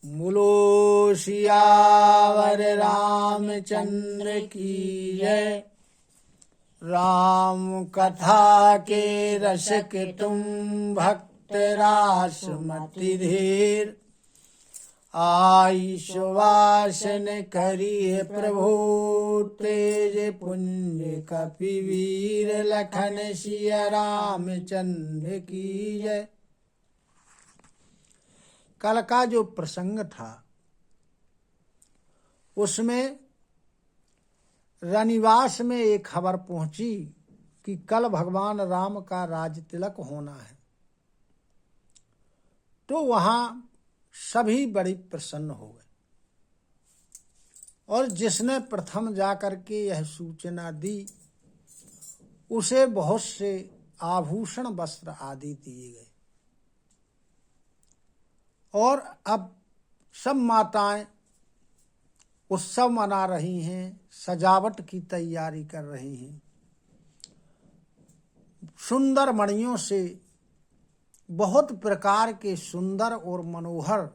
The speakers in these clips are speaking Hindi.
बोलो सियावर रामचंद्र की जय। राम कथा के रसिक तुम भक्त रास मति धीर। आई सुवासन करिए प्रभु तेज पुंज कपिवीर। लखन सिया रामचंद्र की जय। कल का जो प्रसंग था उसमें रनिवास में एक खबर पहुंची कि कल भगवान राम का राज तिलक होना है। तो वहां सभी बड़ी प्रसन्न हो गए और जिसने प्रथम जाकर के यह सूचना दी उसे बहुत से आभूषण वस्त्र आदि दिए गए। और अब सब माताएं उत्सव मना रही हैं, सजावट की तैयारी कर रही हैं। सुंदर मणियों से बहुत प्रकार के सुंदर और मनोहर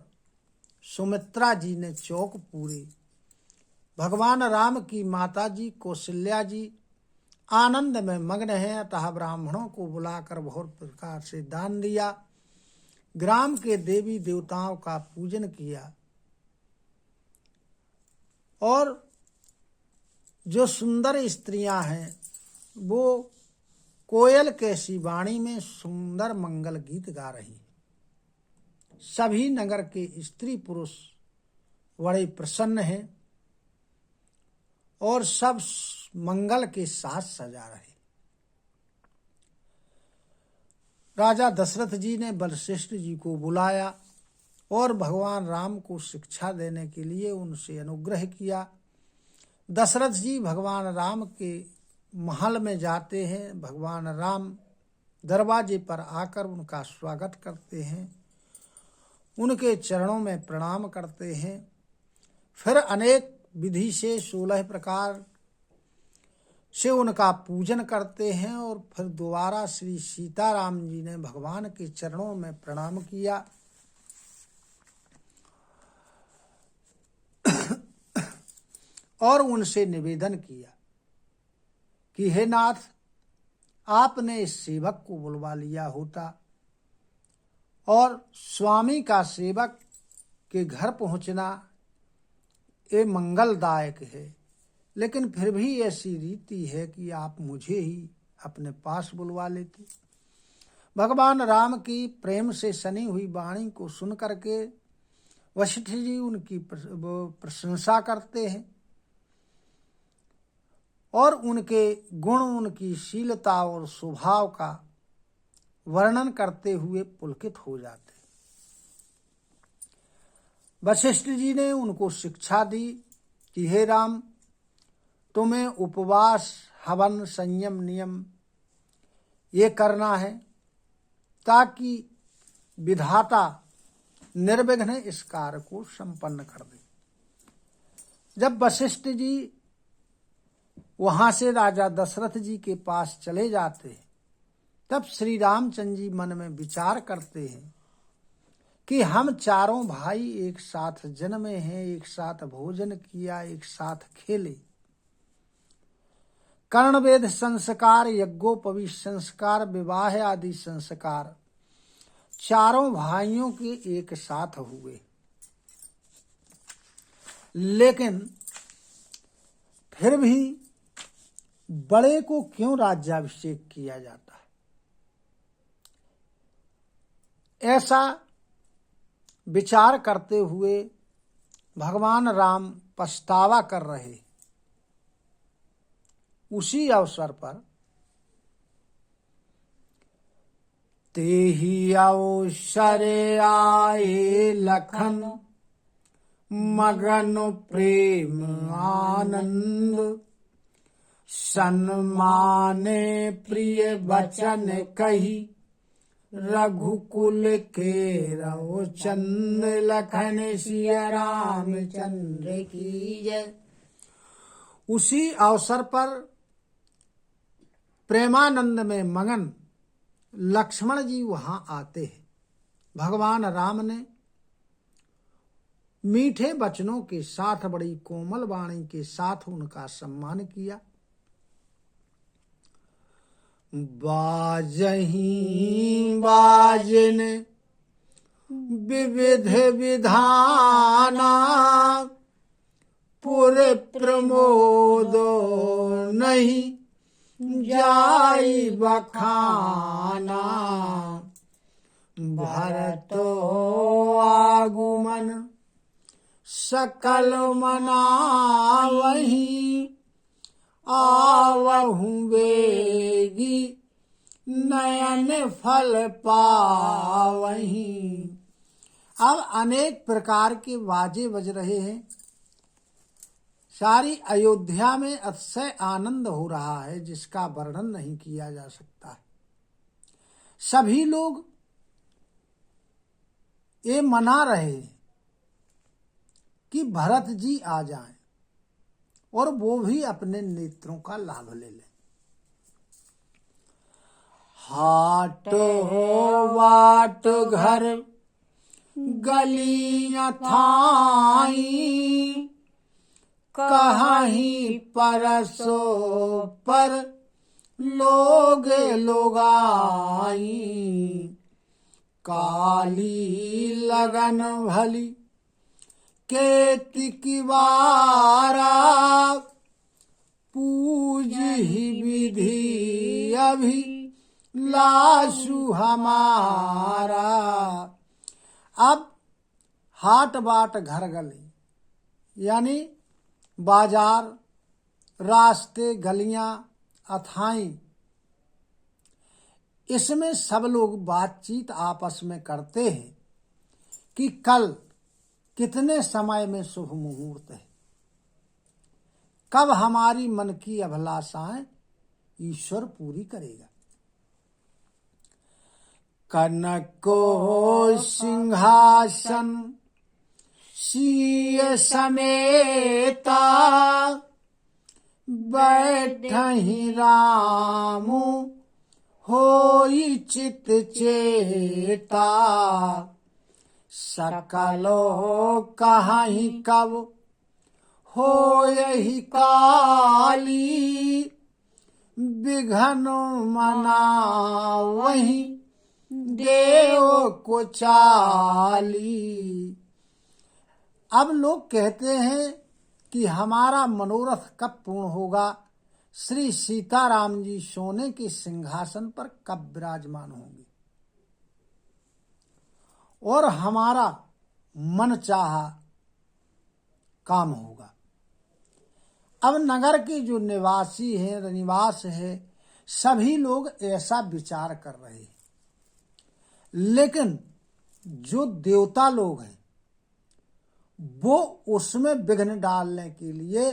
सुमित्रा जी ने चौक पूरे। भगवान राम की माता जी कौशल्या जी आनंद में मग्न हैं। अतः ब्राह्मणों को बुलाकर बहुत प्रकार से दान दिया। ग्राम के देवी देवताओं का पूजन किया और जो सुंदर स्त्रियां हैं वो कोयल कैसी वाणी में सुंदर मंगल गीत गा रही। सभी नगर के स्त्री पुरुष बड़े प्रसन्न हैं और सब मंगल के साथ सजा रहे। राजा दशरथ जी ने वशिष्ठ जी को बुलाया और भगवान राम को शिक्षा देने के लिए उनसे अनुग्रह किया। दशरथ जी भगवान राम के महल में जाते हैं। भगवान राम दरवाजे पर आकर उनका स्वागत करते हैं, उनके चरणों में प्रणाम करते हैं। फिर अनेक विधि से 16 प्रकार से उनका पूजन करते हैं और फिर दोबारा श्री सीताराम जी ने भगवान के चरणों में प्रणाम किया। और उनसे निवेदन किया कि हे नाथ, आपने इस सेवक को बुलवा लिया होता और स्वामी का सेवक के घर पहुंचना ये मंगलदायक है, लेकिन फिर भी ऐसी रीति है कि आप मुझे ही अपने पास बुलवा लेते। भगवान राम की प्रेम से सनी हुई वाणी को सुन करके वशिष्ठ जी उनकी प्रशंसा करते हैं और उनके गुण, उनकी शीलता और स्वभाव का वर्णन करते हुए पुलकित हो जाते। वशिष्ठ जी ने उनको शिक्षा दी कि हे राम, तुम्हें उपवास, हवन, संयम, नियम ये करना है ताकि विधाता निर्विघ्न इस कार्य को संपन्न कर दे। जब वशिष्ठ जी वहां से राजा दशरथ जी के पास चले जाते हैं तब श्री रामचंद्र जी मन में विचार करते हैं कि हम चारों भाई एक साथ जन्मे हैं, एक साथ भोजन किया, एक साथ खेले। कर्णवेद संस्कार, यज्ञोपवीत संस्कार, विवाह आदि संस्कार चारों भाइयों के एक साथ हुए, लेकिन फिर भी बड़े को क्यों राज्याभिषेक किया जाता है? ऐसा विचार करते हुए भगवान राम पछतावा कर रहे। उसी अवसर पर तेहि अवसर आए लखन मगन प्रेम आनंद। सन्माने प्रिय वचन कही रघुकुल के रहो चंद। लखन सिया रामचंद्र की जय। उसी अवसर पर प्रेमानंद में मगन लक्ष्मण जी वहां आते हैं। भगवान राम ने मीठे वचनों के साथ, बड़ी कोमल वाणी के साथ उनका सम्मान किया। बाजही बाजन विविध विधाना, पुर प्रमोदो नहीं जाई बखाना। भरतो आगुमन सकल मनावही, आवहु वेगी नयन फल पावही। अब अनेक प्रकार के बाजे बज रहे हैं। सारी अयोध्या में अतिशय आनंद हो रहा है जिसका वर्णन नहीं किया जा सकता है। सभी लोग ये मना रहे हैं कि भरत जी आ जाएं और वो भी अपने नेत्रों का लाभ ले लें। हाट वाट घर गलियां थाई, कहीं परसो पर लोग लोगाई। काली लगन भली केति की वारा, पूज ही विधि अभी लाशु हमारा। अब हाट बाट घर गली यानी बाजार, रास्ते, गलियां, अथाई, इसमें सब लोग बातचीत आपस में करते हैं कि कल कितने समय में शुभ मुहूर्त है, कब हमारी मन की अभिलाषाएं ईश्वर पूरी करेगा। कनको सिंहासन सीय समेता, बैठहि रामु होई चित चेता। सकलो कहीं कब होयहि काली, बिघन मनावहि देव को चाली। अब लोग कहते हैं कि हमारा मनोरथ कब पूर्ण होगा, श्री सीताराम जी सोने के सिंहासन पर कब विराजमान होंगे और हमारा मन चाहा काम होगा। अब नगर के जो निवासी हैं, निवास है, सभी लोग ऐसा विचार कर रहे हैं, लेकिन जो देवता लोग हैं वो उसमें विघ्न डालने के लिए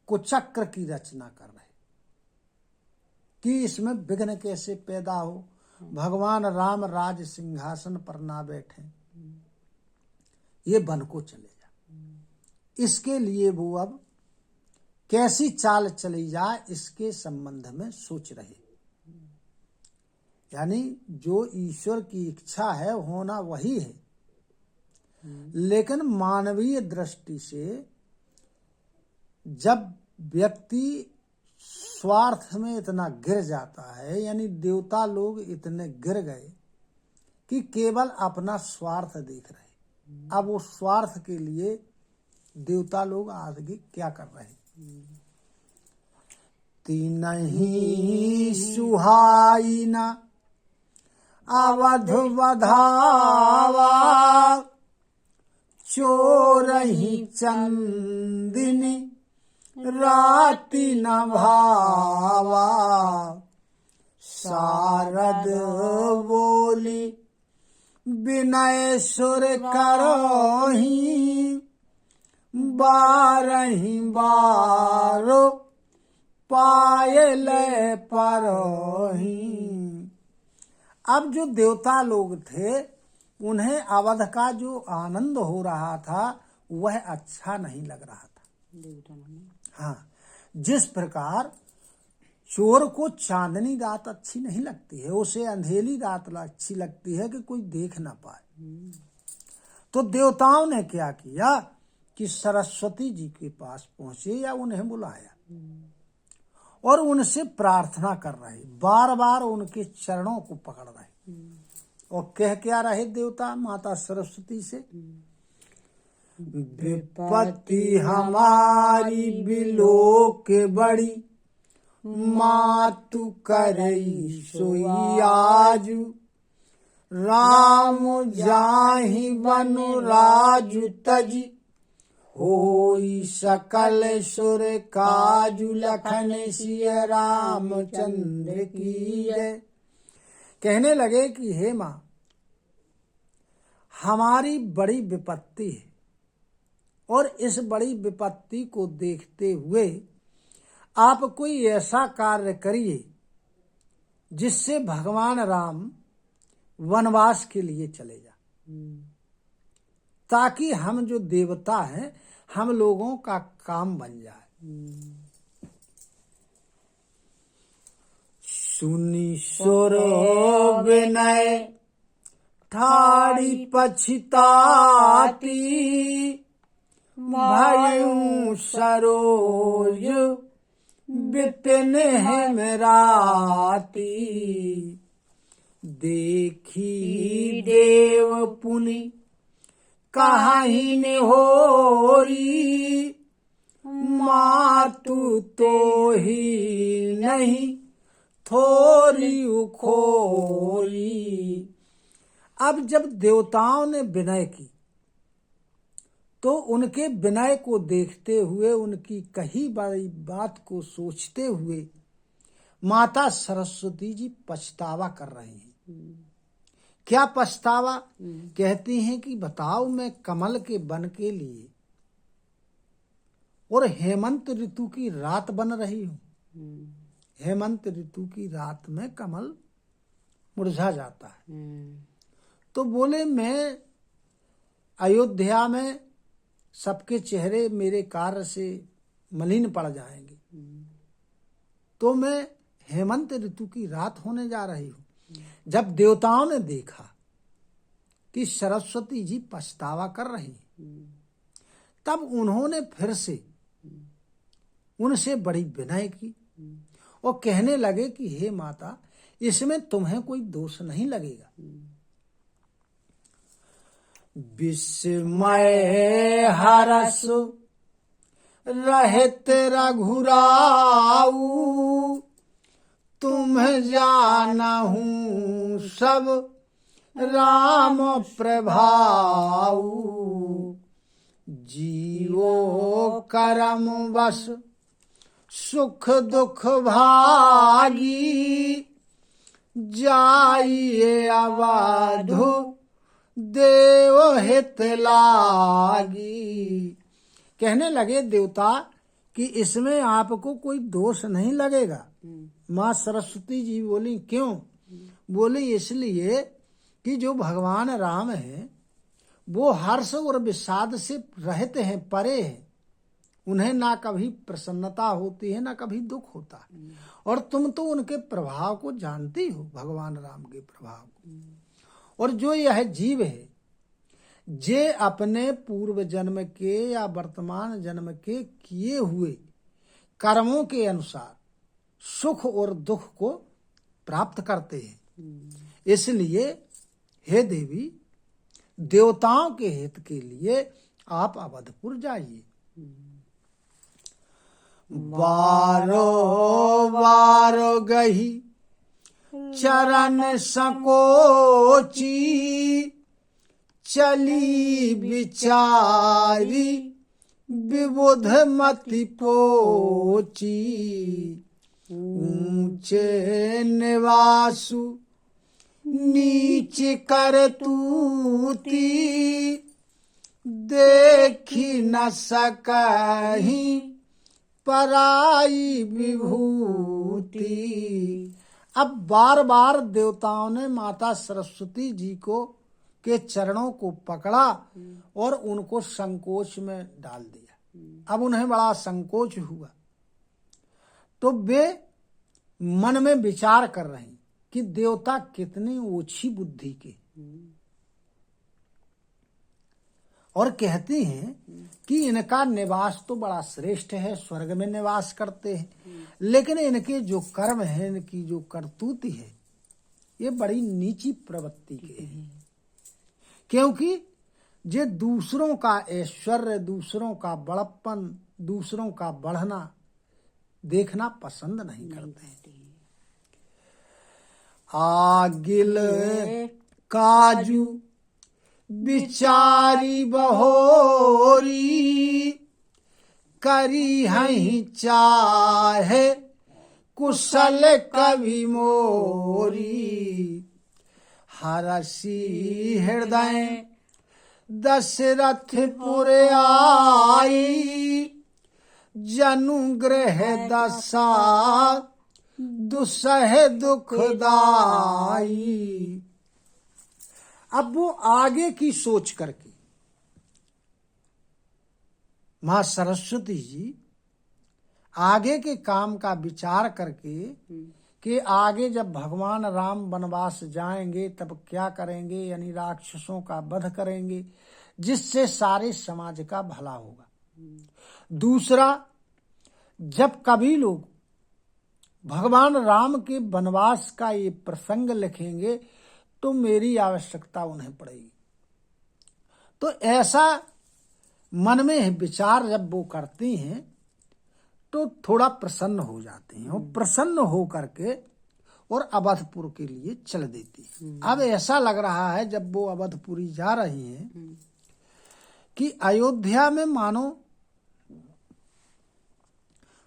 कुचक्र की रचना कर रहे कि इसमें विघ्न कैसे पैदा हो, भगवान राम राज सिंहासन पर ना बैठे, ये वन को चले जा। इसके लिए वो अब कैसी चाल चली जाए इसके संबंध में सोच रहे। यानी जो ईश्वर की इच्छा है होना वही है, लेकिन मानवीय दृष्टि से जब व्यक्ति स्वार्थ में इतना गिर जाता है, यानी देवता लोग इतने गिर गए कि केवल अपना स्वार्थ देख रहे। अब उस स्वार्थ के लिए देवता लोग आगे क्या कर रहे हैं। तीनही सुहाई न अवध वधावा, चोरही चंदिनी राति न भावा। शारद बोली विनय सुर करोही, बारही बारो पायल परोही। अब जो देवता लोग थे उन्हें अवध का जो आनंद हो रहा था वह अच्छा नहीं लग रहा था। हाँ, जिस प्रकार चोर को चांदनी रात अच्छी नहीं लगती है, उसे अंधेरी रात अच्छी लगती है कि कोई देख ना पाए। तो देवताओं ने क्या किया कि सरस्वती जी के पास पहुंचे या उन्हें बुलाया और उनसे प्रार्थना कर रहे, बार बार उनके चरणों को पकड़ रहे और कह क्या रहे देवता माता सरस्वती से, विपत्ति हमारी बिलोक बड़ी, मातु करई सोई आजू, राम जाहि बनु राजु तजी, होई सकल सुर काजु, लखन सिय रामचंद्र की जय। कहने लगे कि हे माँ, हमारी बड़ी विपत्ति है और इस बड़ी विपत्ति को देखते हुए आप कोई ऐसा कार्य करिए जिससे भगवान राम वनवास के लिए चले जा, ताकि हम जो देवता हैं हम लोगों का काम बन जाए। सुनी सुर विनय ठाड़ी पछताती, भयऊ सरोज बिपिन हेमराती, देखी देव पुनि कहीं न होरी, मातु तो ही नहीं थोरी उखोरी। अब जब देवताओं ने विनय की तो उनके विनय को देखते हुए, उनकी कही बड़ी बात को सोचते हुए माता सरस्वती जी पछतावा कर रही हैं। क्या पछतावा? कहती हैं कि बताओ मैं कमल के वन के लिए और हेमंत ऋतु की रात बन रही हूँ। हेमंत ऋतु की रात में कमल मुरझा जाता है। तो बोले मैं अयोध्या में सबके चेहरे मेरे कार्य से मलिन पड़ जाएंगे, तो मैं हेमंत ऋतु की रात होने जा रही हूँ। जब देवताओं ने देखा कि सरस्वती जी पछतावा कर रही, तब उन्होंने फिर से उनसे बड़ी विनय की और कहने लगे कि हे माता, इसमें तुम्हें कोई दोष नहीं लगेगा। विस्मय हरस रहित रघुराऊ, तुम जानहु सब राम प्रभाऊ, जीवो करम बस सुख दुख भागी, जाइए अवधु देव हित लागी। कहने लगे देवता कि इसमें आपको कोई दोष नहीं लगेगा। माँ सरस्वती जी बोली क्यों? बोली इसलिए कि जो भगवान राम हैं वो हर्ष और विषाद से रहित हैं, परे हैं। उन्हें ना कभी प्रसन्नता होती है ना कभी दुख होता है, और तुम तो उनके प्रभाव को जानती हो, भगवान राम के प्रभाव को। और जो यह जीव है जे अपने पूर्व जन्म के या वर्तमान जन्म के किए हुए कर्मों के अनुसार सुख और दुख को प्राप्त करते हैं। इसलिए हे देवी, देवताओं के हित के लिए आप अवधपुर जाइए। बारो बारो गही चरण संकोची, चली विचारी विबुध मति पोची, ऊंचे निवासु नीच कर तूती, देखी न सकही पराई विभूति। अब बार बार देवताओं ने माता सरस्वती जी को के चरणों को पकड़ा और उनको संकोच में डाल दिया। अब उन्हें बड़ा संकोच हुआ, तो वे मन में विचार कर रहे हैं कि देवता कितनी ओछी बुद्धि के। और कहते हैं कि इनका निवास तो बड़ा श्रेष्ठ है, स्वर्ग में निवास करते हैं, लेकिन इनके जो कर्म है, इनकी जो करतूत है, ये बड़ी नीची प्रवृत्ति के हैं। क्योंकि जे दूसरों का ऐश्वर्य, दूसरों का बड़प्पन, दूसरों का बढ़ना देखना पसंद नहीं करते। आगिल काजू बिचारी बहोरी, करी हहीं चाहे कुशल कवि मोरी। हरसी हृदय दशरथपुर आई, जनु ग्रह दशा दुसह दुखदाई। अब वो आगे की सोच करके मां सरस्वती जी आगे के काम का विचार करके कि आगे जब भगवान राम वनवास जाएंगे तब क्या करेंगे, यानी राक्षसों का वध करेंगे, जिससे सारे समाज का भला होगा। दूसरा, जब कभी लोग भगवान राम के वनवास का ये प्रसंग लिखेंगे तो मेरी आवश्यकता उन्हें पड़ेगी। तो ऐसा मन में विचार जब वो करती हैं तो थोड़ा प्रसन्न हो जाते हैं, और प्रसन्न हो करके और अवधपुर के लिए चल देती हैं। अब ऐसा लग रहा है जब वो अवधपुरी जा रही हैं कि अयोध्या में मानो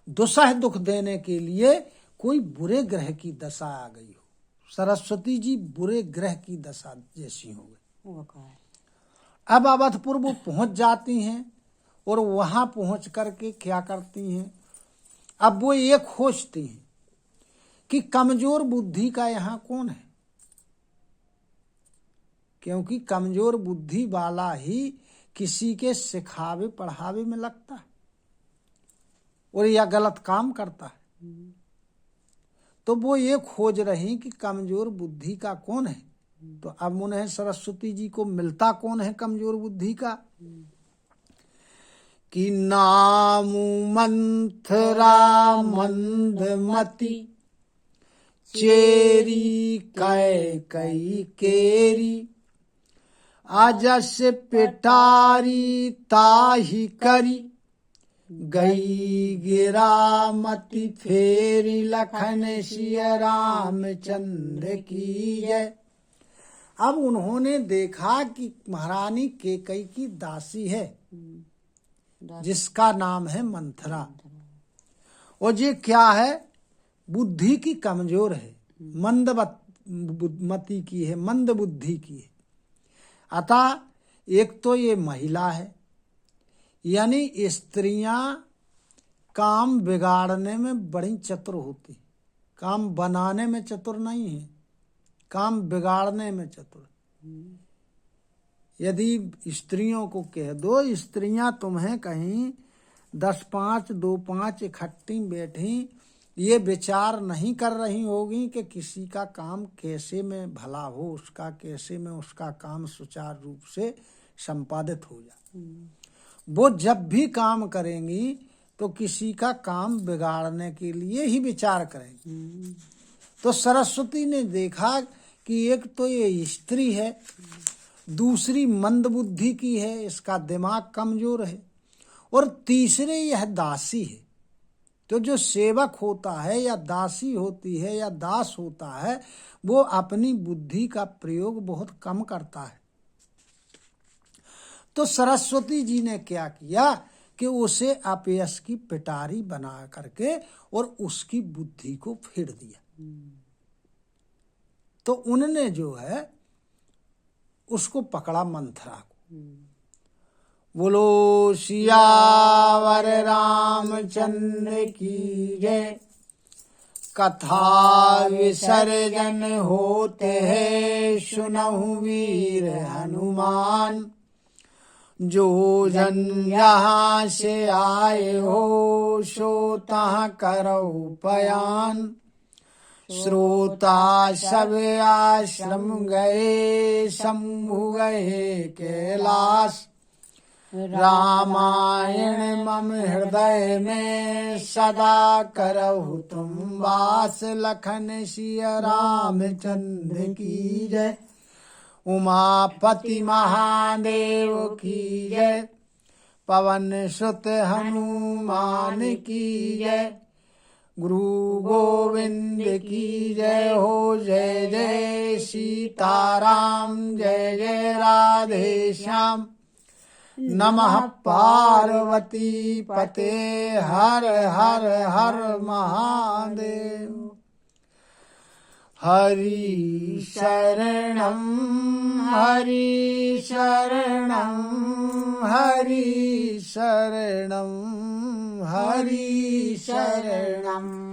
दुसह दुख देने के लिए कोई बुरे ग्रह की दशा आ गई हो। सरस्वती जी बुरे ग्रह की दशा जैसी हो गई। अब अवधपुर वो पहुंच जाती हैं और वहां पहुंच करके क्या करती हैं, अब वो ये खोजती हैं कि कमजोर बुद्धि का यहाँ कौन है, क्योंकि कमजोर बुद्धि वाला ही किसी के सिखावे पढ़ावे में लगता है और यह गलत काम करता है। तो वो ये खोज रही कि कमजोर बुद्धि का कौन है। तो अब उन्हें सरस्वती जी को मिलता कौन है कमजोर बुद्धि का, कि नाम मंथरा मंदमती, चेरी कई केरी, आजस पिटारी ताही करी, गई गिरामती फेरी, लखन सिया रामचंद्र की जय। अब उन्होंने देखा कि महारानी केकई की दासी है जिसका नाम है मंथरा, और ये क्या है, बुद्धि की कमजोर है, मंदमती की है, मंद बुद्धि की है। अतः एक तो ये महिला है, यानी स्त्रियां काम बिगाड़ने में बड़ी चतुर होती, काम बनाने में चतुर नहीं है, काम बिगाड़ने में चतुर। यदि स्त्रियों को कह दो, स्त्रियां तुम्हें कहीं 10-5, 2-5 इकट्ठी बैठी ये विचार नहीं कर रही होगी कि किसी का काम कैसे में भला हो, उसका कैसे में उसका काम सुचारू रूप से संपादित हो जाए। वो जब भी काम करेंगी तो किसी का काम बिगाड़ने के लिए ही विचार करेंगी। तो सरस्वती ने देखा कि एक तो ये स्त्री है, दूसरी मंद बुद्धि की है, इसका दिमाग कमजोर है, और तीसरे यह दासी है। तो जो सेवक होता है या दासी होती है या दास होता है, वो अपनी बुद्धि का प्रयोग बहुत कम करता है। तो सरस्वती जी ने क्या किया कि उसे अपयश की पिटारी बना करके और उसकी बुद्धि को फेर दिया। तो उन्होंने जो है उसको पकड़ा, मंथरा को। बोलो सियावर रामचंद्र की जय। कथा विसर्जन होते है सुनहु वीर हनुमान, जो जन यहाँ से आए हो सो तहाँ करो पयान। श्रोता सब आश्रम गए शंभु गए कैलाश, रामायण मम हृदय में सदा करहु तुम वास। लखन सिया रामचंद्र की जय। उमापति महादेव की जय। पवन सुत हनुमान की जय। गुरु गोविंद की जय हो। जय जय सीताराम जय जय राधे श्याम। नमः पार्वती पते हर हर हर महादेव। हरि शरणं हरि शरणं हरि शरणं हरि शरणं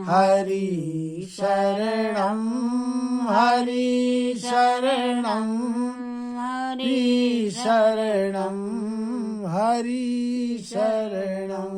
हरि शरणं हरि शरणं हरि शरणं हरि शरणं।